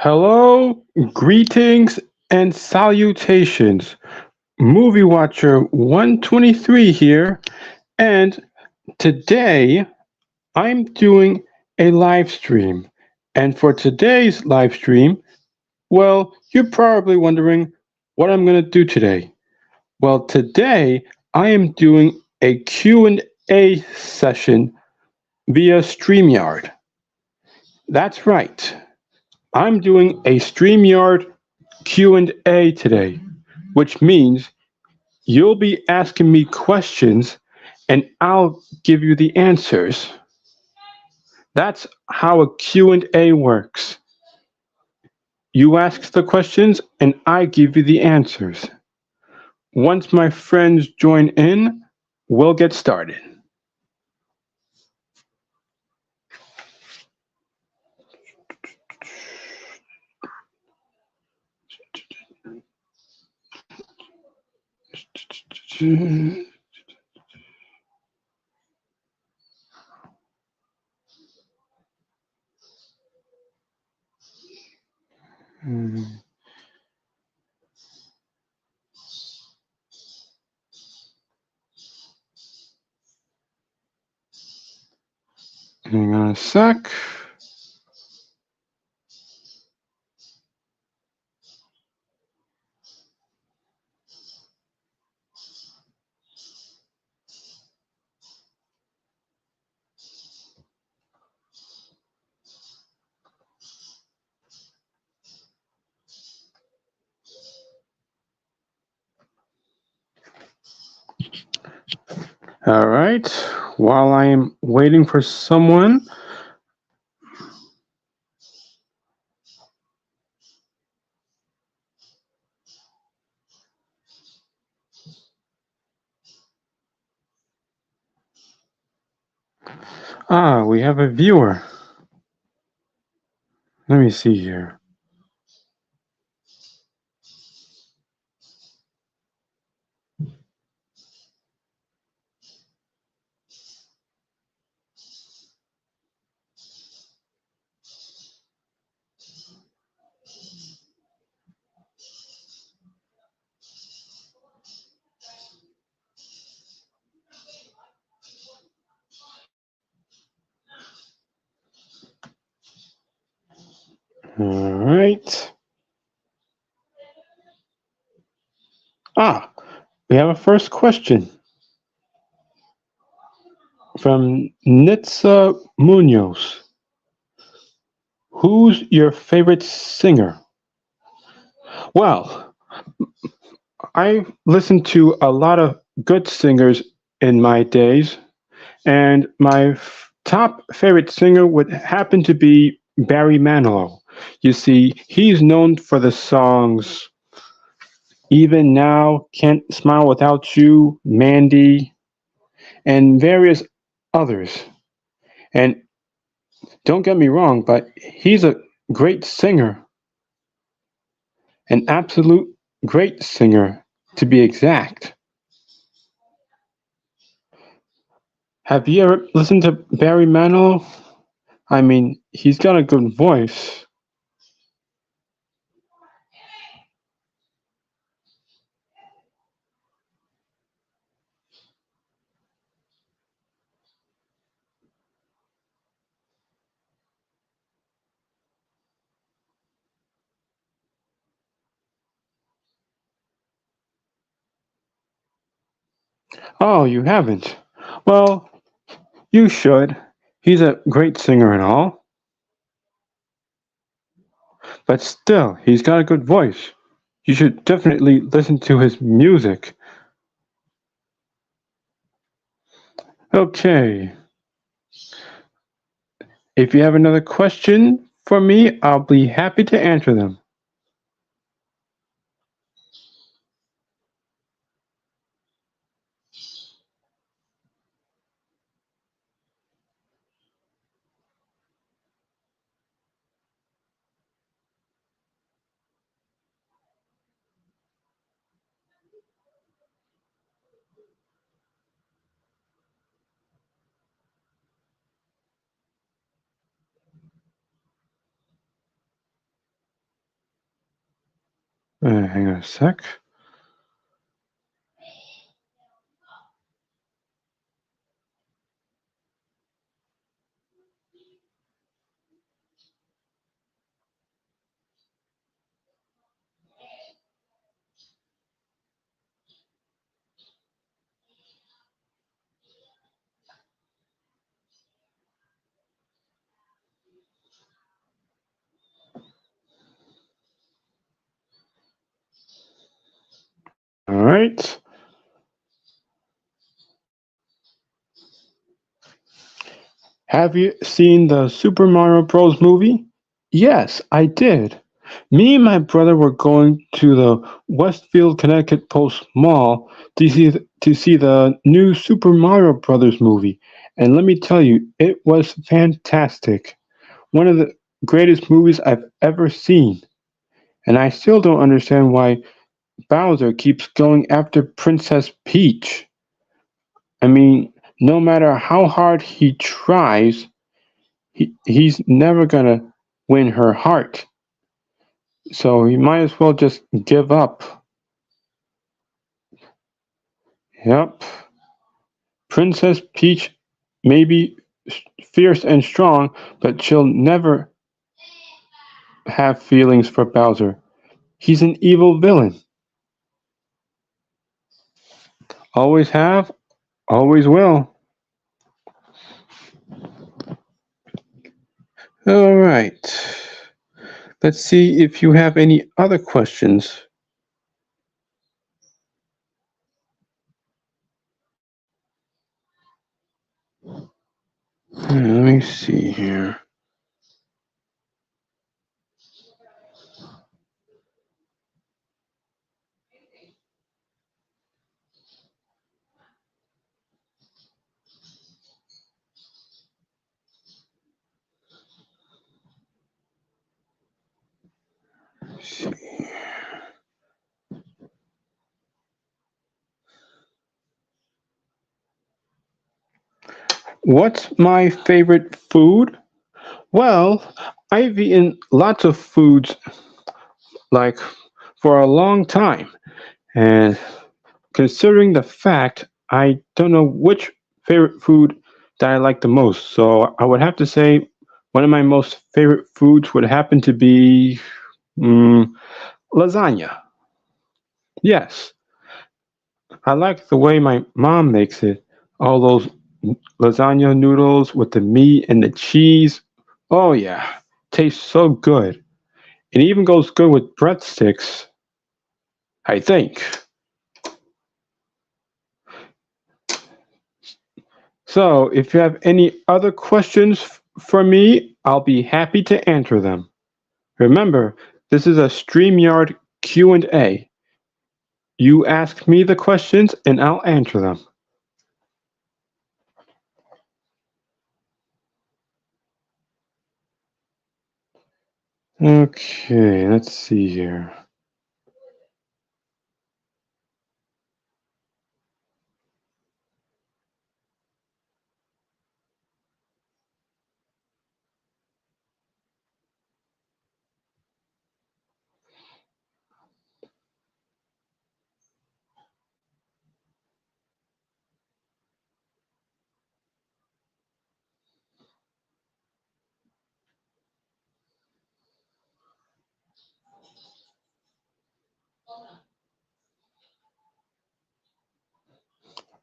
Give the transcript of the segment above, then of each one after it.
Hello, greetings, and salutations. Movie Watcher 123 here, and today I'm doing a live stream. And for today's live stream, well, you're probably wondering what I'm going to do today. Well, today I am doing a Q&A session via Streamyard. That's right. I'm doing a Streamyard Q&A today, which means you'll be asking me questions and I'll give you the answers. That's how a Q&A works. You ask the questions and I give you the answers. Once my friends join in, we'll get started. Hang on a sec. All right. While I am waiting for someone, we have a viewer. Let me see here. All right. Ah, we have a first question from Nitsa Munoz. Who's your favorite singer? Well, I listened to a lot of good singers in my days, and my top favorite singer would happen to be Barry Manilow. You see, he's known for the songs Even Now, Can't Smile Without You, Mandy, and various others. And don't get me wrong, but he's a great singer, an absolute great singer to be exact. Have you ever listened to Barry Manilow? I mean, he's got a good voice. Oh, you haven't? Well, you should. He's a great singer and all, but still, he's got a good voice. You should definitely listen to his music. Okay. If you have another question for me, I'll be happy to answer them. Hang on a sec. All right. Have you seen the Super Mario Bros. Movie? Yes, I did. Me and my brother were going to the Westfield, Connecticut Post Mall to see the new Super Mario Brothers movie, and let me tell you, it was fantastic. One of the greatest movies I've ever seen, and I still don't understand why Bowser keeps going after Princess Peach. I mean, no matter how hard he tries, he's never gonna win her heart. So he might as well just give up. Yep. Princess Peach may be fierce and strong, but she'll never have feelings for Bowser. He's an evil villain. Always have, always will. All right. Let's see if you have any other questions. Let me see here. Let's see. What's my favorite food? Well, I've eaten lots of foods like for a long time, and considering the fact I don't know which favorite food that I like the most, so I would have to say one of my most favorite foods would happen to be mm, lasagna. Yes, I like the way my mom makes it. All those lasagna noodles with the meat and the cheese. Oh yeah, tastes so good. It even goes good with breadsticks, I think. So, if you have any other questions for me, I'll be happy to answer them. Remember, this is a Streamyard Q&A. You ask me the questions and I'll answer them. Okay, let's see here.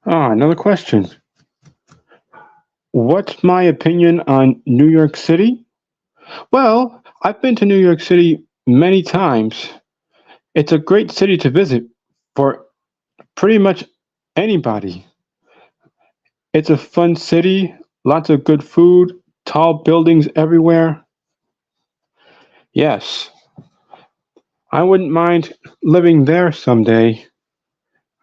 Another question. What's my opinion on New York City? Well, I've been to New York City many times. It's a great city to visit for pretty much anybody. It's a fun city, lots of good food, tall buildings everywhere. Yes, I wouldn't mind living there someday.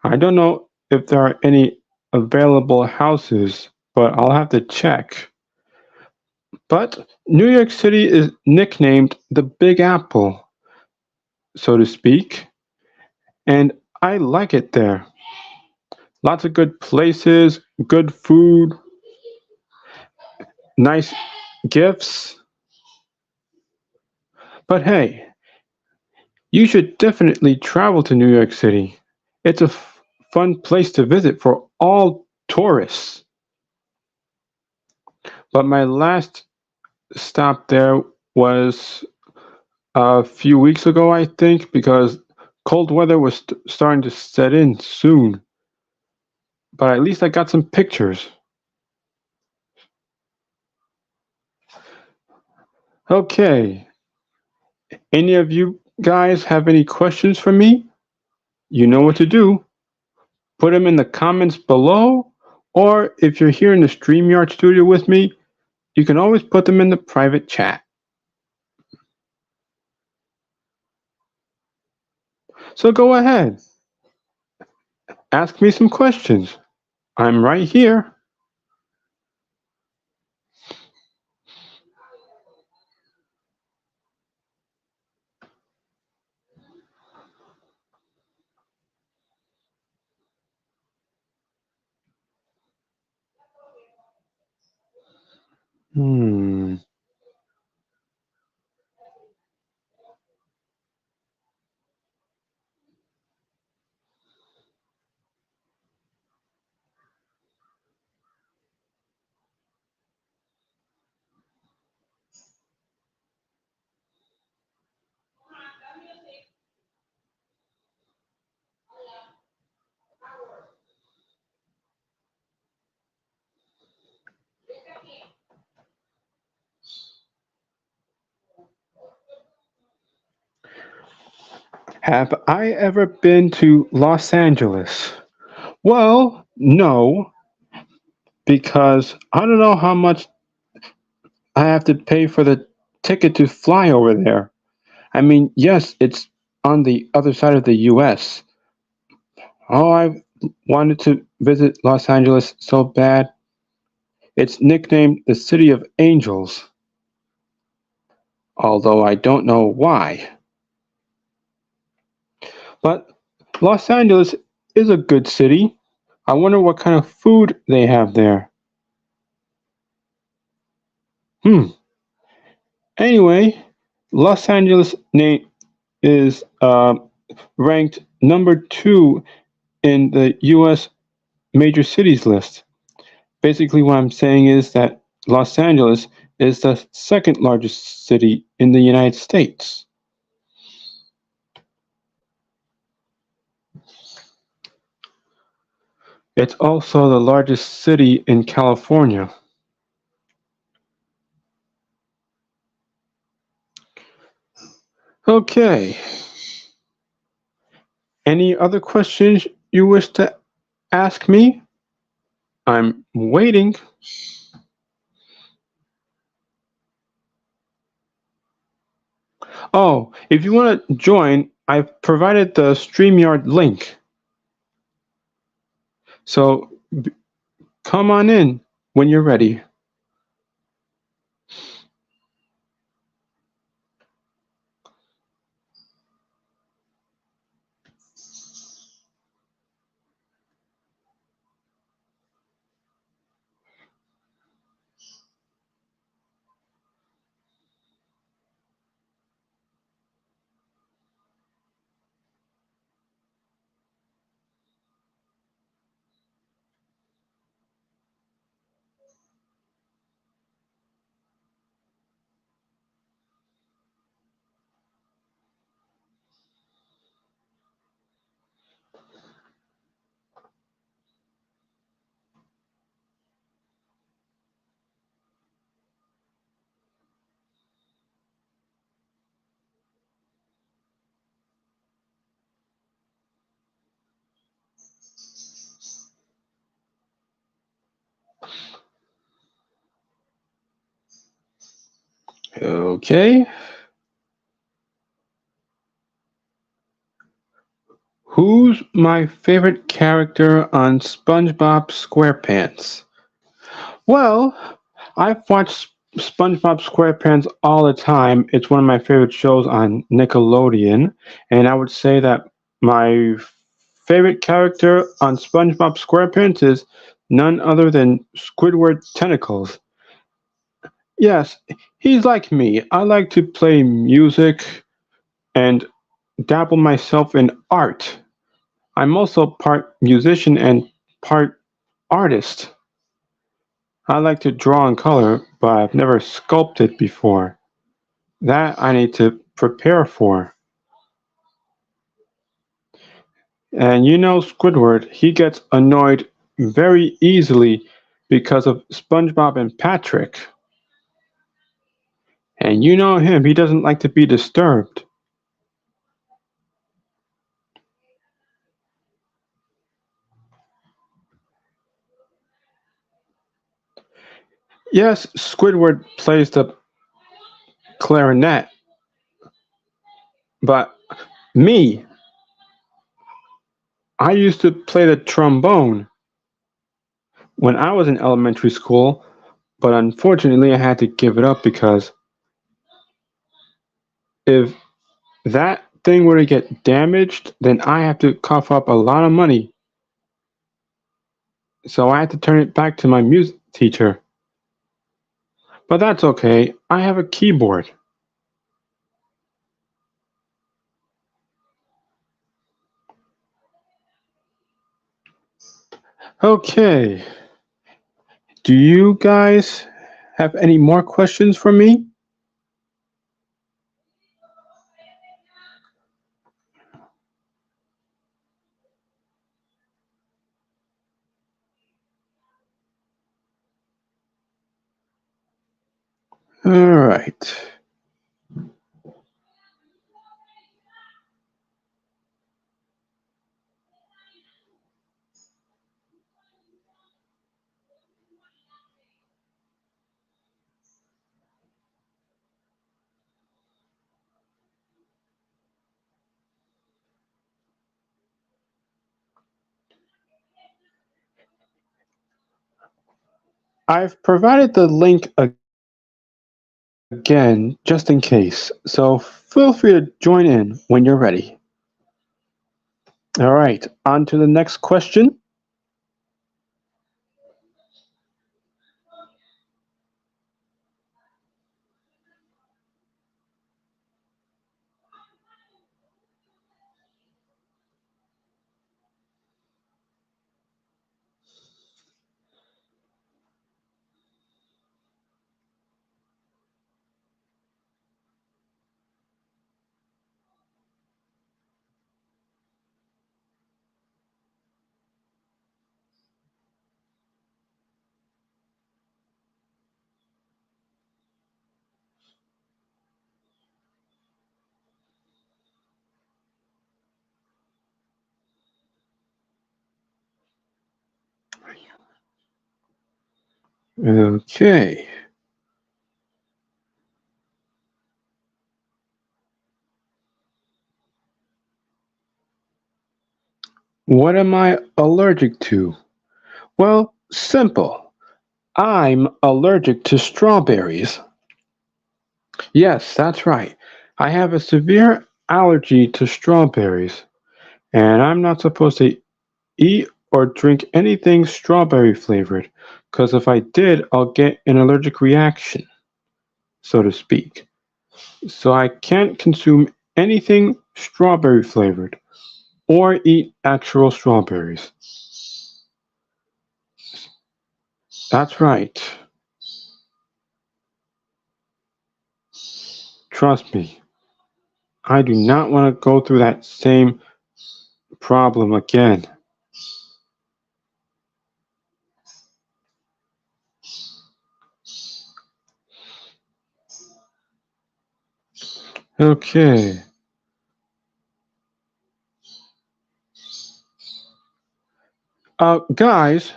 I don't know if there are any available houses, but I'll have to check. But New York City is nicknamed the Big Apple, so to speak, and I like it there. Lots of good places, good food, nice gifts. But hey, You should definitely travel to New York City. It's a fun place to visit for all tourists. But my last stop there was a few weeks ago, I think, because cold weather was starting to set in soon. But at least I got some pictures. Okay, any of you guys have any questions for me? You know what to do. Put them in the comments below, or if you're here in the Streamyard studio with me, you can always put them in the private chat. So go ahead, ask me some questions. I'm right here. Hmm. Have I ever been to Los Angeles? Well, no, because I don't know how much I have to pay for the ticket to fly over there. I mean, yes, it's on the other side of the US. Oh, I wanted to visit Los Angeles so bad. It's nicknamed the City of Angels, although I don't know why. But Los Angeles is a good city. I wonder what kind of food they have there. Hmm. Anyway, Los Angeles is ranked number 2 in the U.S. major cities list. Basically, what I'm saying is that Los Angeles is the second largest city in the United States. It's also the largest city in California. Okay. Any other questions you wish to ask me? I'm waiting. Oh, if you want to join, I've provided the Streamyard link. So come on in when you're ready. Okay. Who's my favorite character on SpongeBob SquarePants? Well, I've watched SpongeBob SquarePants all the time. It's one of my favorite shows on Nickelodeon, and I would say that my favorite character on SpongeBob SquarePants is none other than Squidward Tentacles. Yes, he's like me. I like to play music and dabble myself in art. I'm also part musician and part artist. I like to draw and color, but I've never sculpted before. That I need to prepare for. And you know Squidward, he gets annoyed very easily because of SpongeBob and Patrick. And you know him, he doesn't like to be disturbed. Yes, Squidward plays the clarinet, but me, I used to play the trombone when I was in elementary school, but unfortunately I had to give it up because if that thing were to get damaged, then I have to cough up a lot of money. So I had to turn it back to my music teacher. But that's okay. I have a keyboard. Okay. Do you guys have any more questions for me? All right. I've provided the link again just in case, so feel free to join in when you're ready. All right, on to the next question. Okay. What am I allergic to? Well, simple. I'm allergic to strawberries. Yes, that's right. I have a severe allergy to strawberries, and I'm not supposed to eat or drink anything strawberry flavored, because if I did, I'll get an allergic reaction, so to speak. So I can't consume anything strawberry flavored or eat actual strawberries. That's right. Trust me, I do not want to go through that same problem again. Okay. Guys,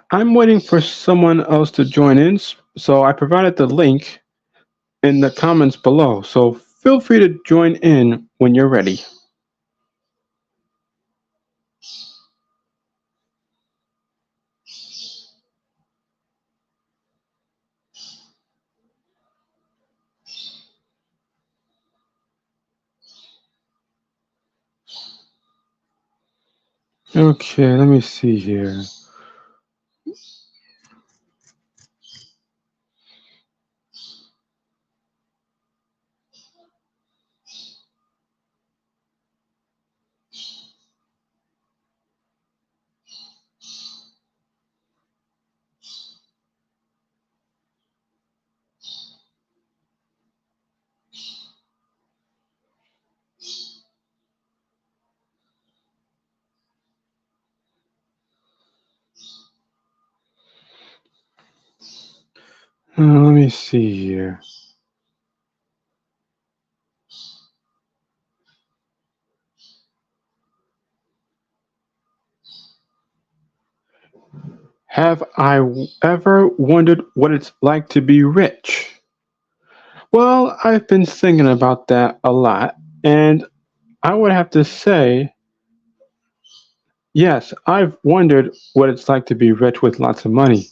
I'm waiting for someone else to join in, so I provided the link in the comments below. So feel free to join in when you're ready. Okay, let me see here. Let me see here. Have I ever wondered what it's like to be rich? Well, I've been thinking about that a lot, and I would have to say, yes, I've wondered what it's like to be rich with lots of money.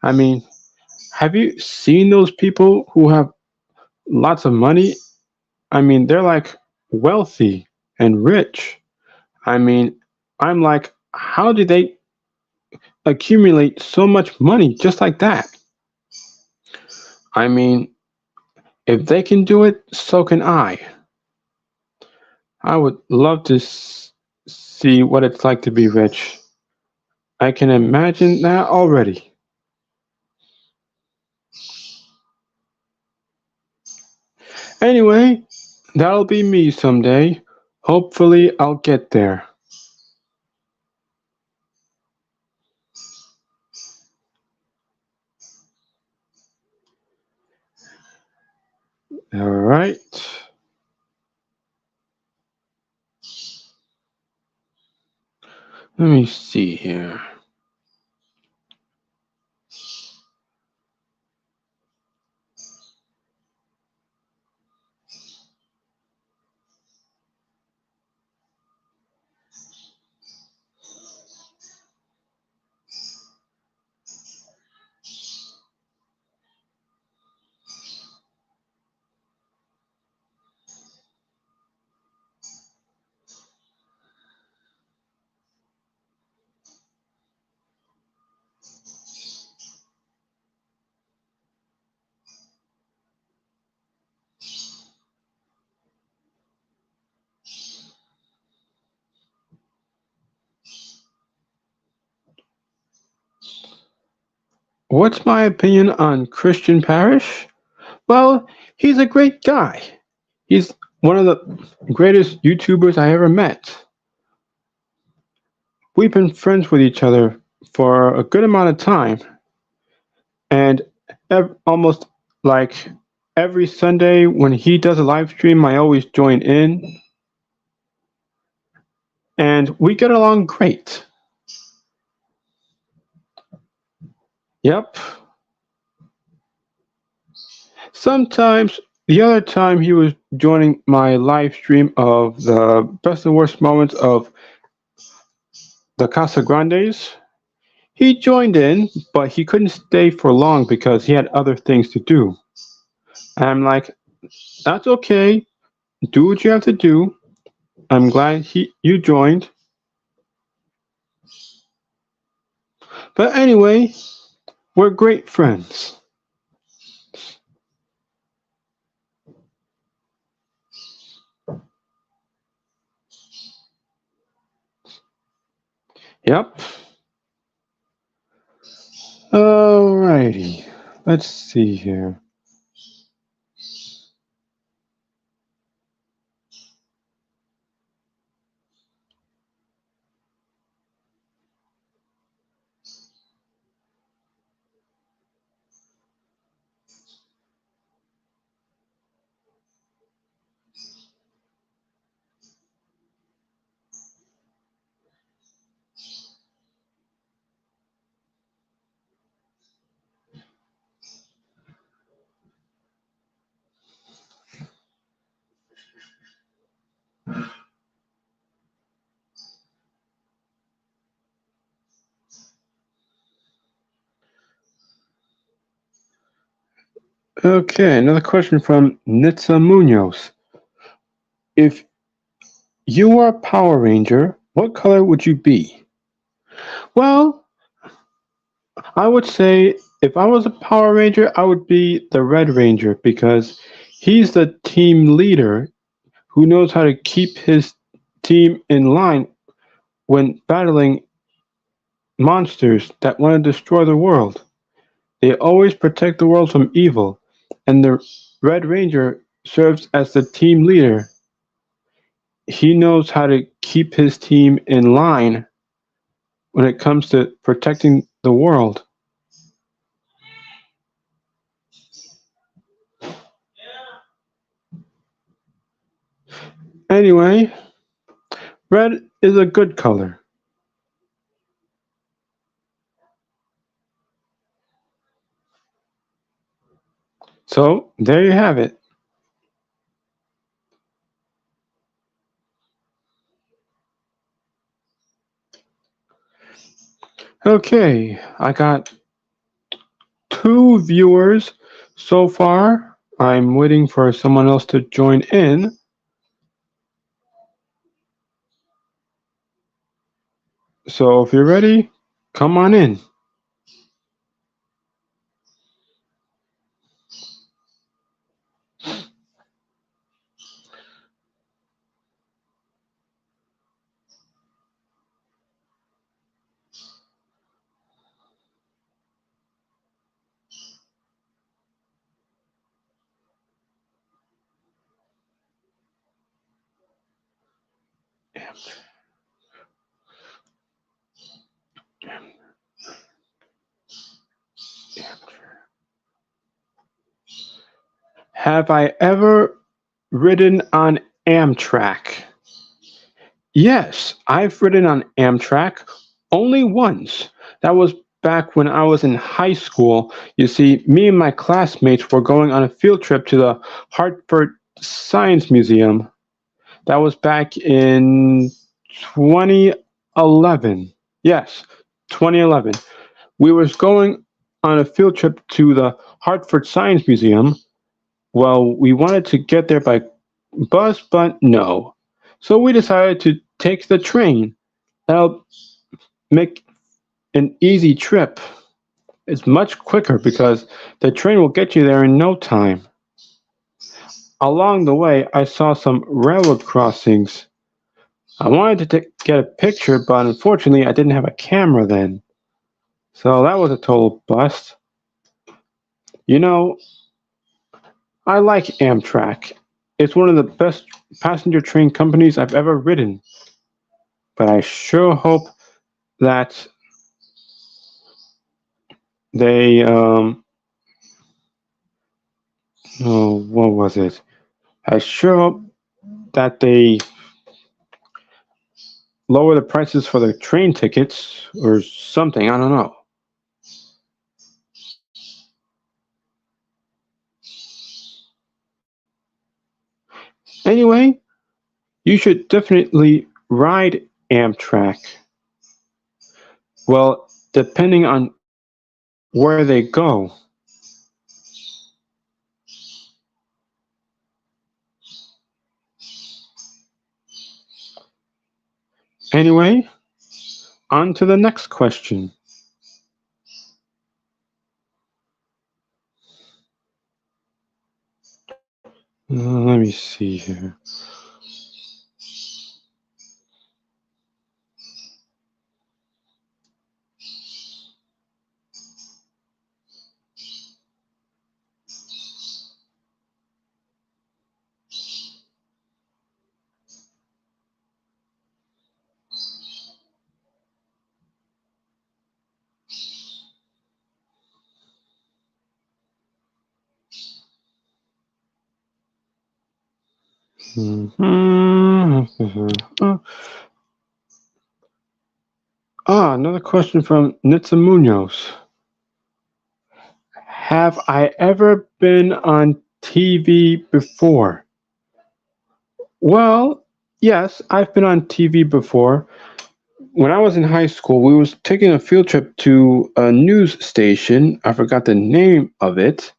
I mean, have you seen those people who have lots of money? I mean, they're like wealthy and rich. I mean, I'm like, how do they accumulate so much money just like that? I mean, if they can do it, so can I. I would love to see what it's like to be rich. I can imagine that already. Anyway, that'll be me someday. Hopefully, I'll get there. All right. Let me see here. What's my opinion on Christian Parish? Well, he's a great guy. He's one of the greatest YouTubers I ever met. We've been friends with each other for a good amount of time, and almost like every Sunday when he does a live stream, I always join in, and we get along great. Yep. Sometimes, the other time he was joining my live stream of the best and worst moments of the Casa Grandes. He joined in, but he couldn't stay for long because he had other things to do. And I'm like, that's okay. Do what you have to do. I'm glad you joined. But anyway, we're great friends. Yep. Alrighty. Let's see here. Okay, another question from Nitsa Munoz. If you were a Power Ranger, what color would you be? Well, I would say if I was a Power Ranger, I would be the Red Ranger because he's the team leader who knows how to keep his team in line when battling monsters that want to destroy the world. They always protect the world from evil, and the Red Ranger serves as the team leader. He knows how to keep his team in line when it comes to protecting the world. Anyway, red is a good color. So there you have it. Okay, I got two viewers so far. I'm waiting for someone else to join in. So if you're ready, come on in. Have I ever ridden on Amtrak? Yes, I've ridden on Amtrak only once. That was back when I was in high school. You see, me and my classmates were going on a field trip to the Hartford Science Museum. That was back in 2011. Yes, 2011. We was going on a field trip to the Hartford Science Museum. Well, we wanted to get there by bus, but no. So we decided to take the train. That'll make an easy trip. It's much quicker because the train will get you there in no time. Along the way, I saw some railroad crossings. I wanted to get a picture, but unfortunately, I didn't have a camera then. So that was a total bust. You know, I like Amtrak. It's one of the best passenger train companies I've ever ridden. But I sure hope that they, oh, what was it? I sure hope that they lower the prices for the train tickets or something. I don't know. Anyway, you should definitely ride Amtrak. Well, depending on where they go. Anyway, on to the next question. Let me see here. Another question from Nitsa Munoz. Have I ever been on TV before? Well, yes, I've been on TV before. When I was in high school, we was taking a field trip to a news station. I forgot the name of it.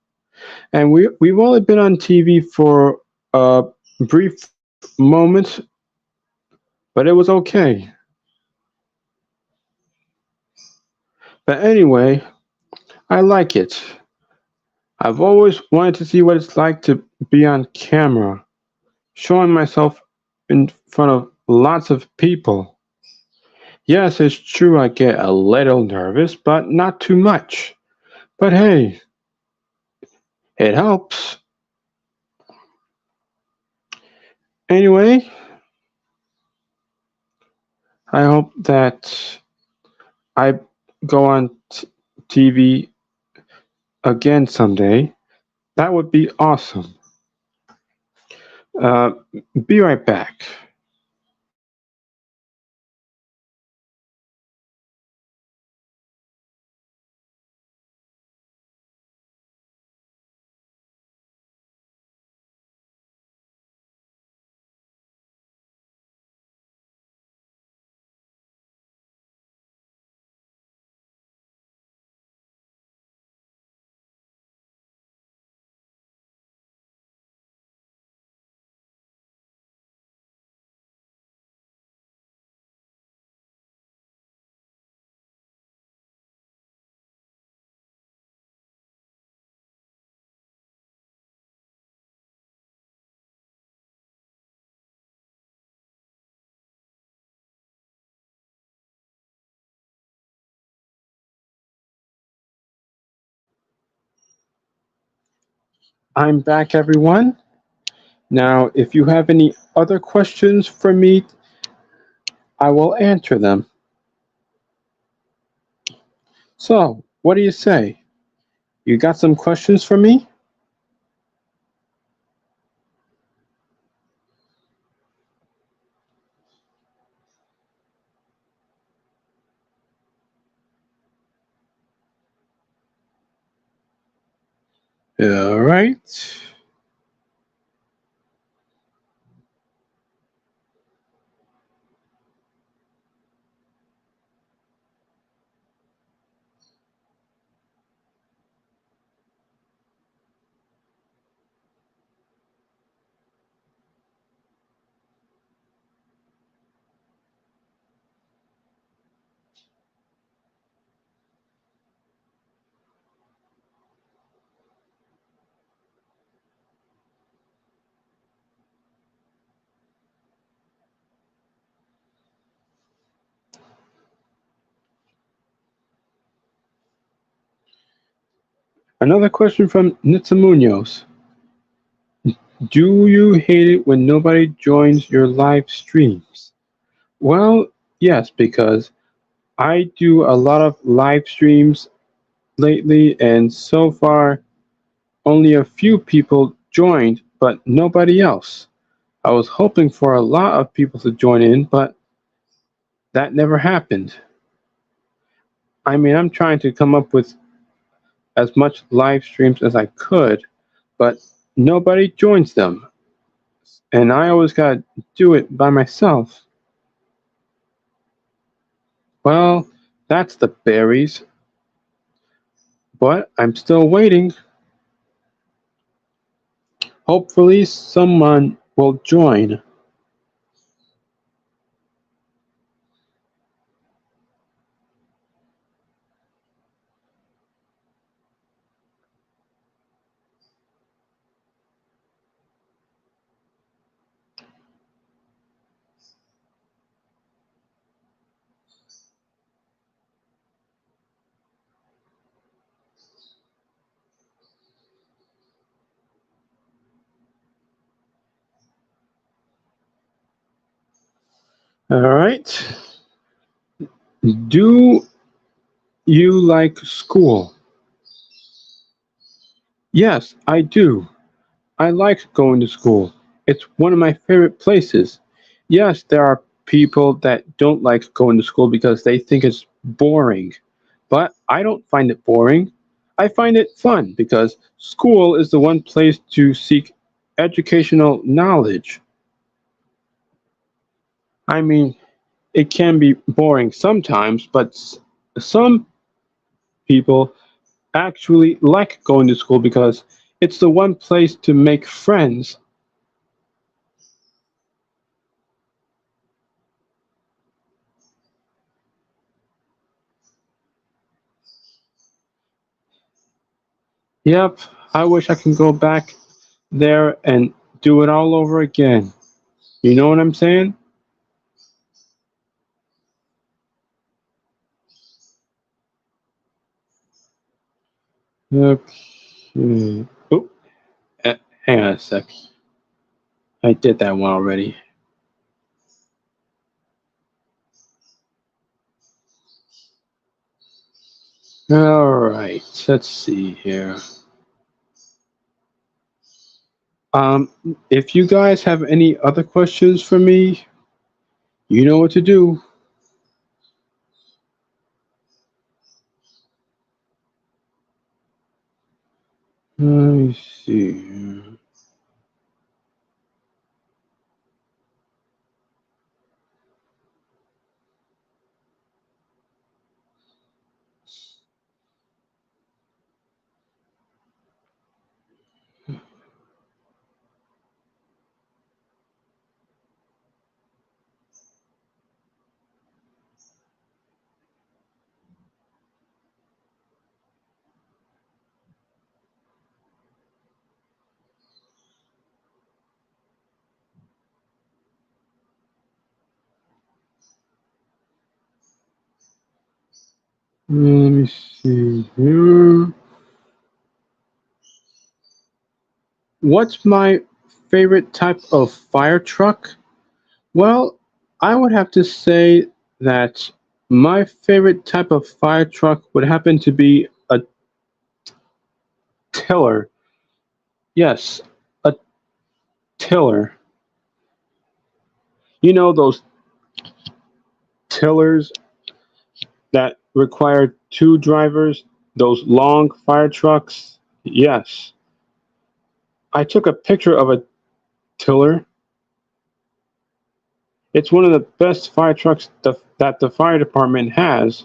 And we've only been on TV for a brief moment, but it was okay. But anyway, I like it. I've always wanted to see what it's like to be on camera, showing myself in front of lots of people. Yes, it's true I get a little nervous, but not too much. But hey, it helps. Anyway, I hope that I go on TV again someday. That would be awesome. Uh, be right back. I'm back, everyone. Now, if you have any other questions for me, I will answer them. So, what do you say? You got some questions for me? All right. Another question from Nitsa Munoz. Do you hate it when nobody joins your live streams? Well, yes, because I do a lot of live streams lately, and so far only a few people joined, but nobody else. I was hoping for a lot of people to join in, but that never happened. I mean, I'm trying to come up with as much live streams as I could, but nobody joins them, and I always gotta do it by myself. Well, that's the berries, but I'm still waiting. Hopefully, someone will join. All right. Do you like school? Yes, I do. I like going to school. It's one of my favorite places. Yes, there are people that don't like going to school because they think it's boring. But I don't find it boring. I find it fun because school is the one place to seek educational knowledge. I mean, it can be boring sometimes, but some people actually like going to school because it's the one place to make friends. Yep, I wish I can go back there and do it all over again. You know what I'm saying? Okay. Oh, hang on a sec. I did that one already. All right, let's see here. Um, if you guys have any other questions for me, you know what to do. Let me see. Let me see here. What's my favorite type of fire truck? Well, I would have to say that my favorite type of fire truck would happen to be a tiller. Yes, a tiller. You know those tillers that require two drivers, those long fire trucks? Yes. I took a picture of a tiller. It's one of the best fire trucks that the fire department has.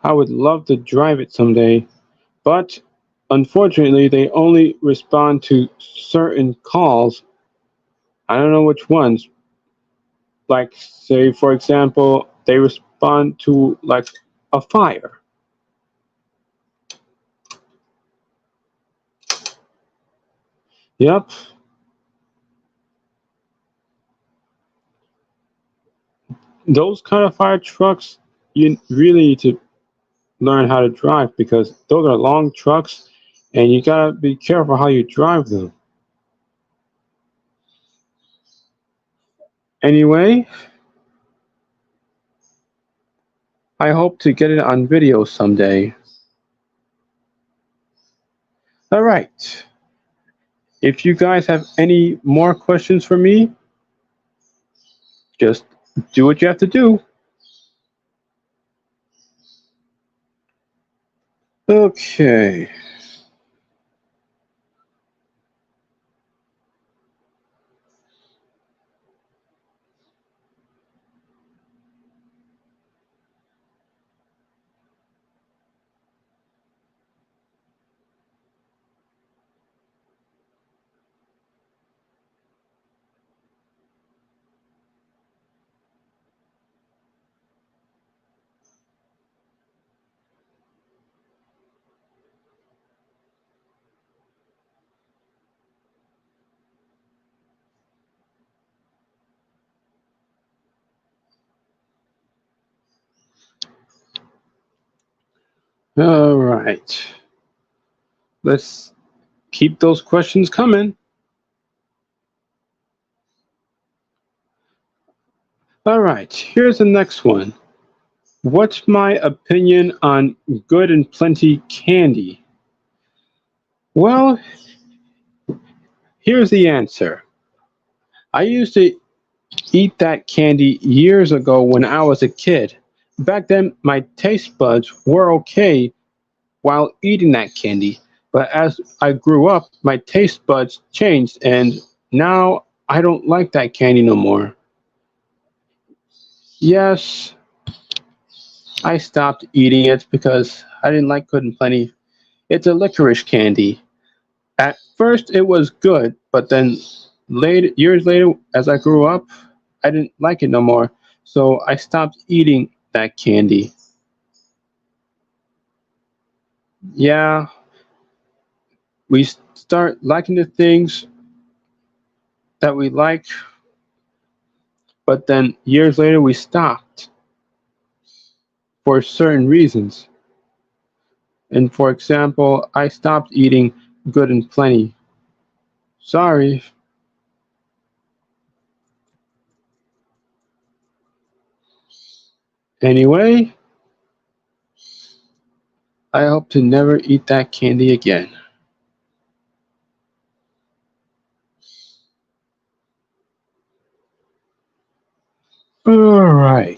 I would love to drive it someday, but unfortunately, they only respond to certain calls. I don't know which ones. Like, say, for example, they respond to like a fire. Yep, those kind of fire trucks, you really need to learn how to drive because those are long trucks and you gotta be careful how you drive them. Anyway, I hope to get it on video someday. All right. If you guys have any more questions for me, just do what you have to do. Okay. All right. Let's keep those questions coming. All right. Here's the next one. What's my opinion on good and plenty candy? Well, here's the answer. I used to eat that candy years ago when I was a kid. Back then, my taste buds were okay while eating that candy, but as I grew up, my taste buds changed, and now I don't like that candy no more. Yes, I stopped eating it because I didn't like Good and Plenty. It's a licorice candy. At first, it was good, but then years later, as I grew up, I didn't like it no more. So I stopped eating that candy. Yeah, we start liking the things that we like, but then years later, we stopped for certain reasons. And for example, I stopped eating Good and Plenty. Sorry. Anyway, I hope to never eat that candy again. All right.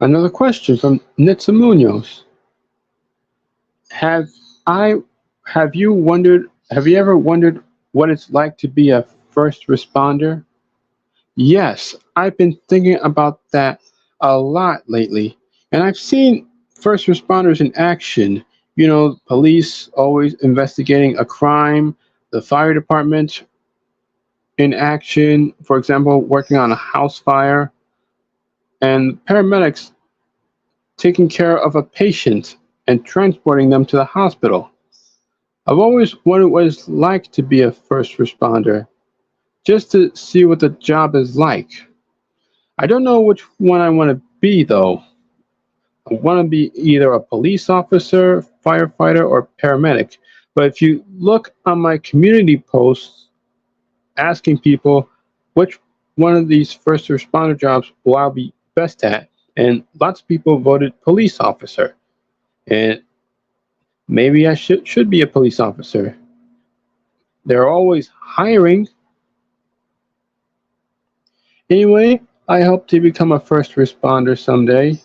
Another question from Nitsa Munoz. Have I have you ever wondered what it's like to be a first responder? Yes, I've been thinking about that a lot lately. And I've seen first responders in action. You know, police always investigating a crime, the fire department in action, for example, working on a house fire, and paramedics taking care of a patient and transporting them to the hospital. I've always wondered what it's like to be a first responder, just to see what the job is like. I don't know which one I want to be, though. I want to be either a police officer, firefighter, or paramedic. But if you look on my community posts asking people which one of these first responder jobs will I be best at, and lots of people voted police officer. And maybe I should be a police officer. They're always hiring. Anyway, I hope to become a first responder someday.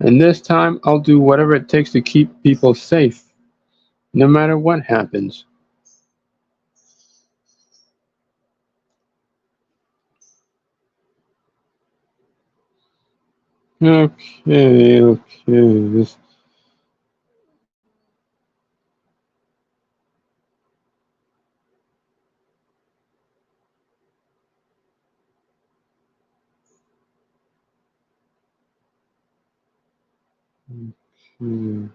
And this time I'll do whatever it takes to keep people safe, no matter what happens. Okay, okay. Hmm.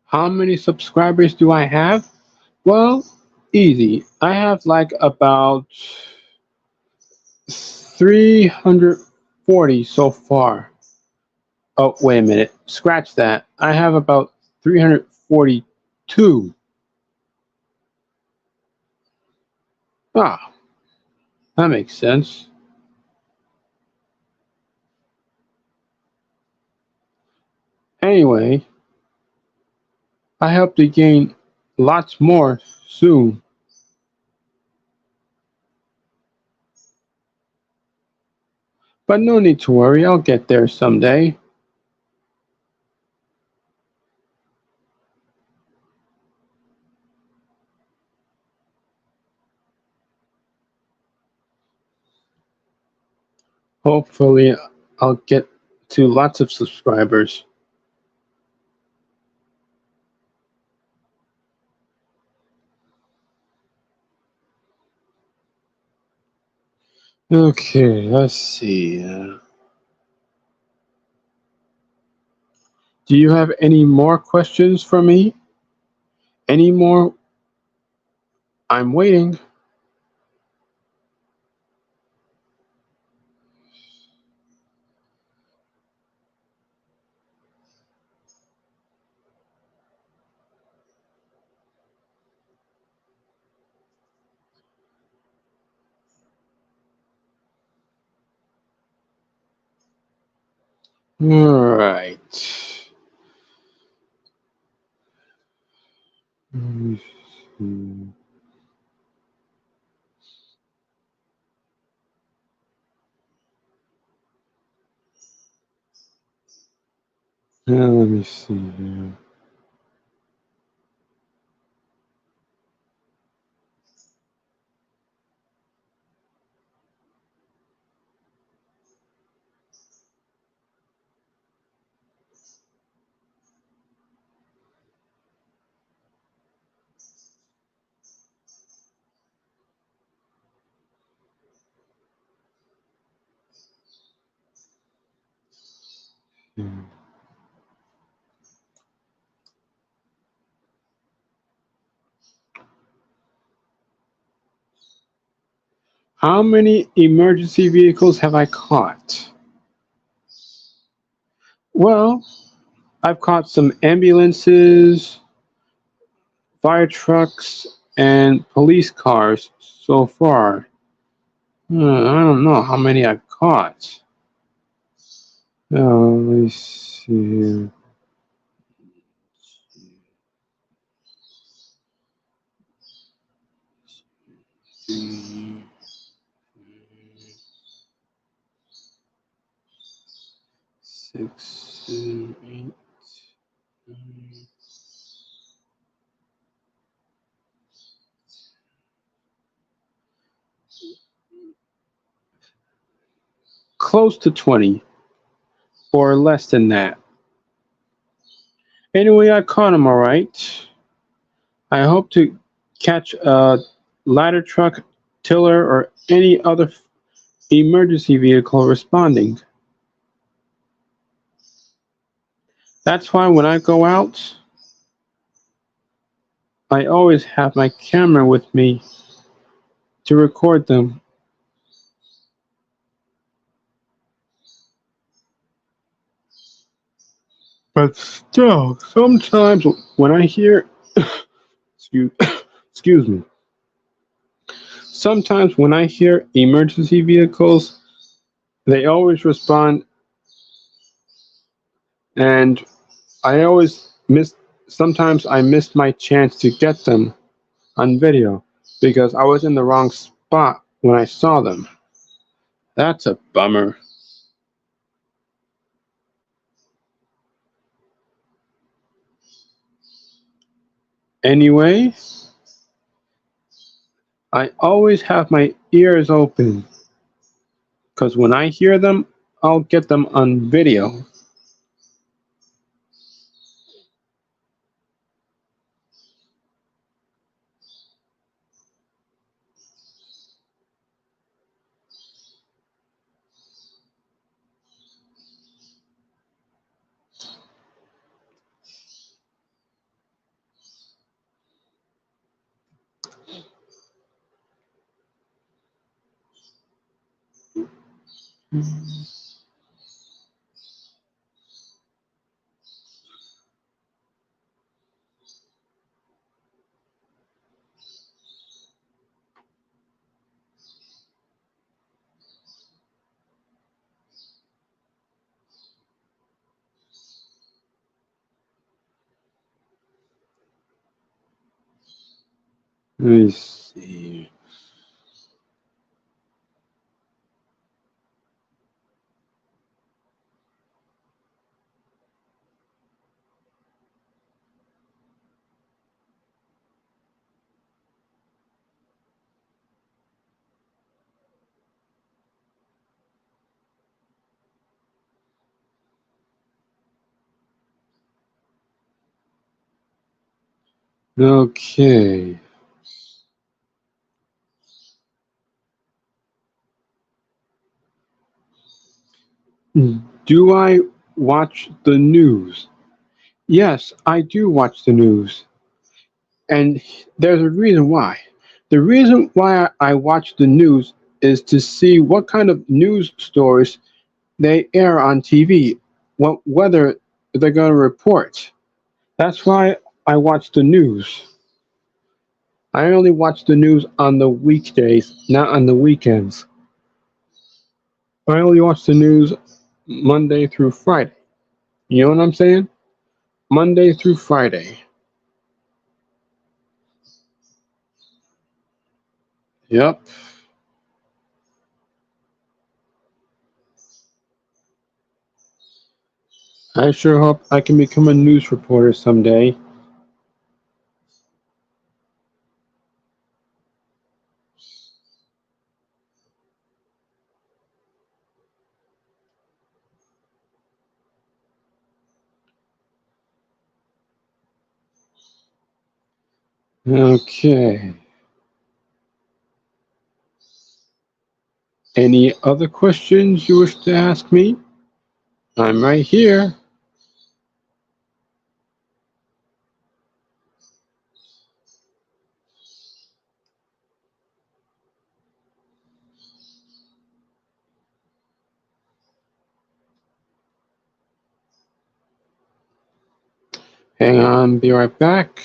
How many subscribers do I have? Well, easy. I have like about 340 so far. Oh, wait a minute. Scratch that. I have about 342. Ah, that makes sense. Anyway, I hope to gain lots more soon. But no need to worry, I'll get there someday. Hopefully, I'll get to lots of subscribers. Okay, let's see. Do you have any more questions for me? Any more? I'm waiting. All right. Let me let me see here. How many emergency vehicles have I caught? Well, I've caught some ambulances, fire trucks, and police cars so far. I don't know how many I've caught. Let me see. Six, seven, eight, nine. Close to 20 or less than that. Anyway, I caught him all right. I hope to catch a ladder truck, tiller, or any other emergency vehicle responding. That's why when I go out, I always have my camera with me to record them. But still, sometimes when I hear, excuse, excuse me, sometimes when I hear emergency vehicles, they always respond, and I always miss. Sometimes I missed my chance to get them on video because I was in the wrong spot when I saw them. That's a bummer. Anyway, I always have my ears open because when I hear them, I'll get them on video. Let me see. Okay. Do I watch the news? Yes, I do watch the news. And there's a reason why. The reason why I watch the news is to see what kind of news stories they air on TV, what whether they're going to report. That's why I watch the news. I only watch the news on the weekdays, not on the weekends. I only watch the news Monday through Friday. You know what I'm saying? Monday through Friday. Yep. I sure hope I can become a news reporter someday. Okay. Any other questions you wish to ask me? I'm right here. Hang on, be right back.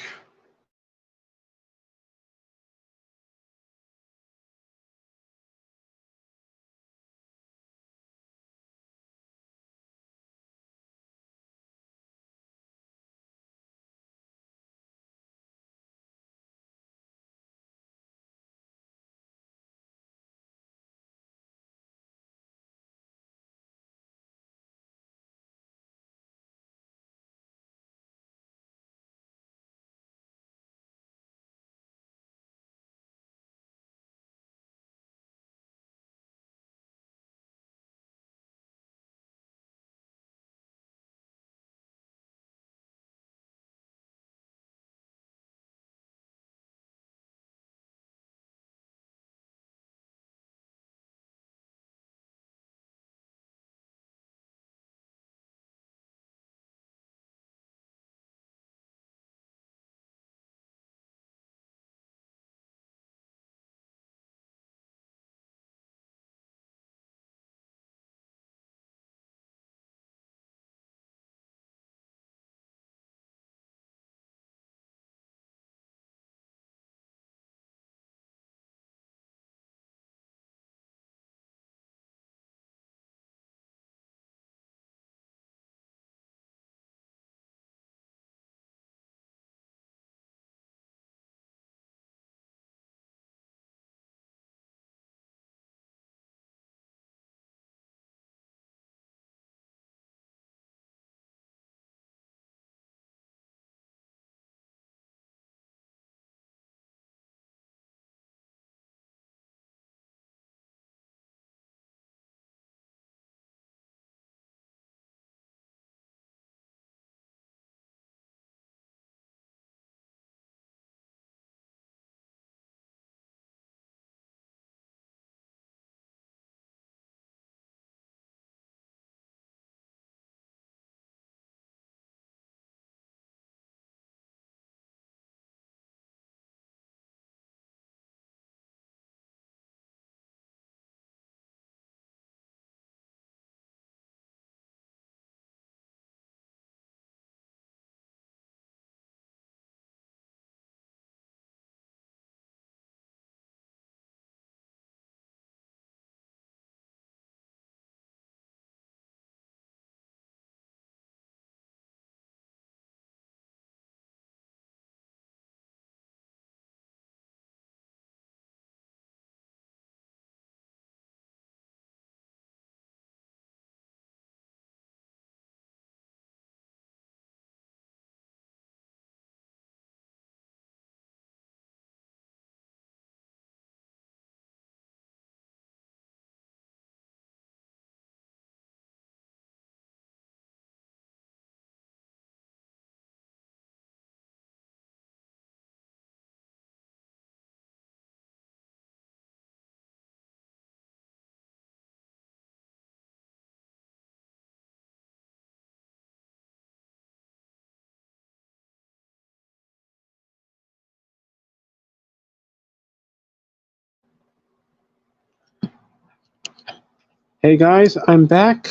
Hey guys, I'm back.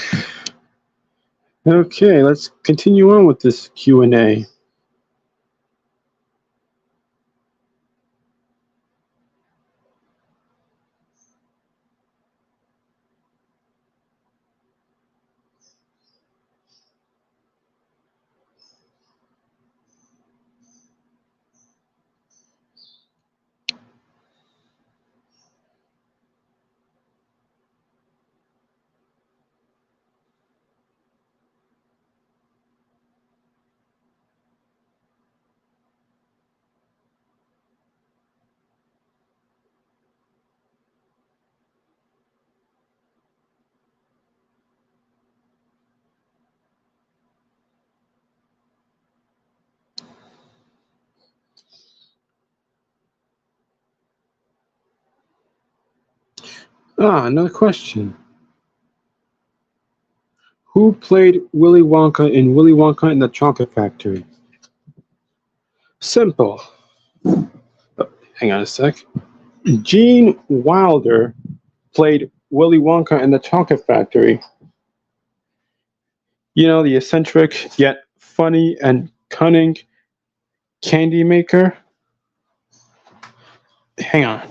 Okay, let's continue on with this Q&A. Another question. Who played Willy Wonka in Willy Wonka and the Chocolate Factory? Simple. Hang on a sec. Gene Wilder played Willy Wonka and the Chocolate Factory. You know, the eccentric yet funny and cunning candy maker. Hang on.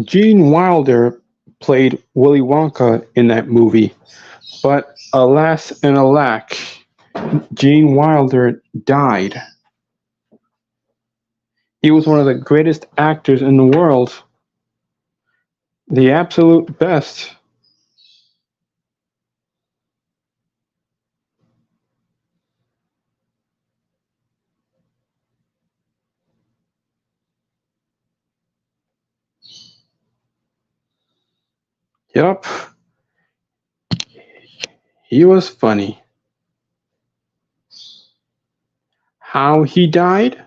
Gene Wilder played Willy Wonka in that movie, but alas and alack, Gene Wilder died. He was one of the greatest actors in the world, the absolute best. Yup, he was funny. How he died?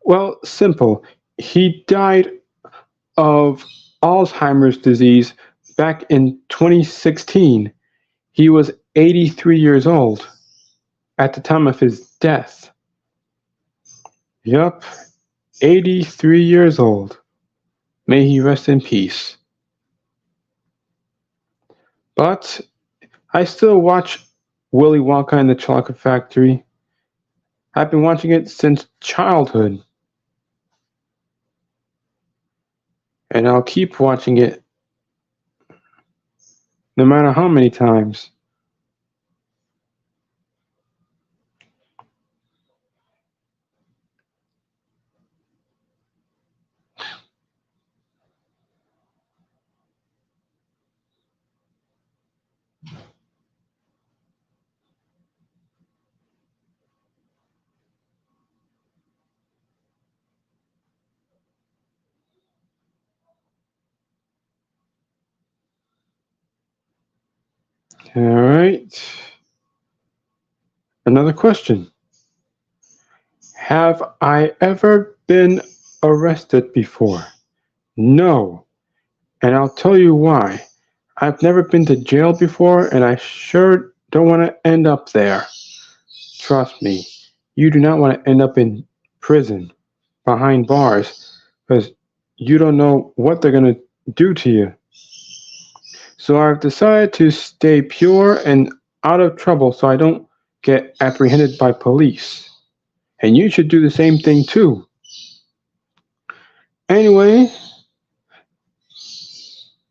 Well, simple. He died of Alzheimer's disease back in 2016. He was 83 years old at the time of his death. Yup, 83 years old. May he rest in peace. But I still watch Willy Wonka and the Chocolate Factory. I've been watching it since childhood. And I'll keep watching it no matter how many times. All right. Another question. Have I ever been arrested before? No. And I'll tell you why. I've never been to jail before, and I sure don't want to end up there. Trust me, you do not want to end up in prison behind bars because you don't know what they're going to do to you. So I've decided to stay pure and out of trouble so I don't get apprehended by police. And you should do the same thing too. Anyway,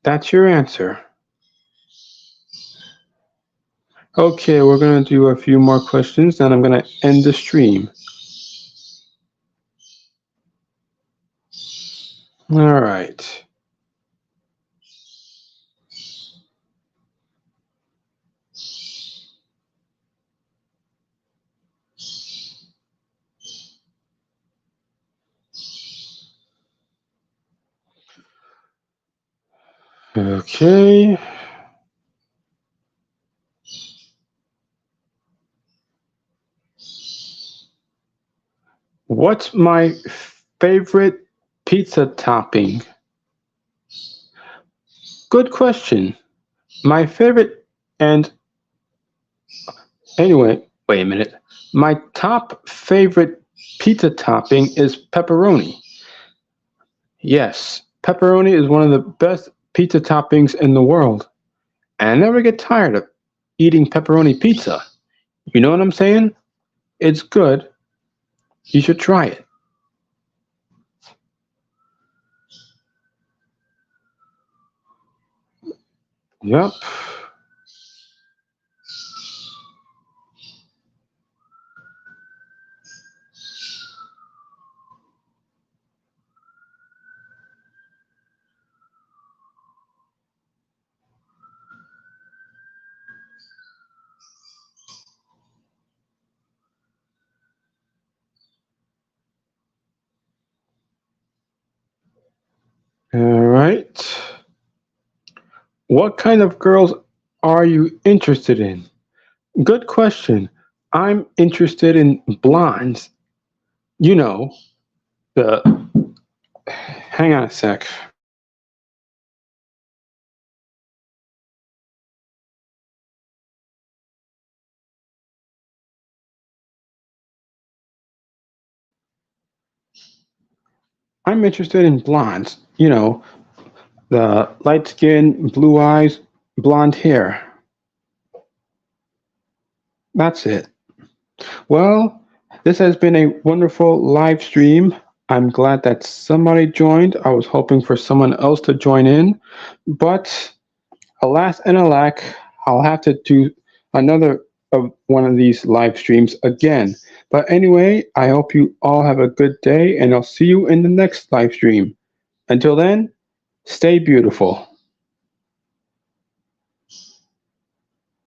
that's your answer. Okay, we're going to do a few more questions, then I'm going to end the stream. All right. Okay. What's my favorite pizza topping? Good question. My favorite, and anyway, wait a minute. My top favorite pizza topping is pepperoni. Yes, pepperoni is one of the best pizza toppings in the world. And I never get tired of eating pepperoni pizza. You know what I'm saying? It's good. You should try it. Yep. All right. What kind of girls are you interested in? Good question. I'm interested in blondes. You know, the. Hang on a sec. I'm interested in blondes. You know, the light skin, blue eyes, blonde hair. That's it. Well, this has been a wonderful live stream. I'm glad that somebody joined. I was hoping for someone else to join in, but alas and alack, I'll have to do another of one of these live streams again. But anyway, I hope you all have a good day, and I'll see you in the next live stream. Until then, stay beautiful.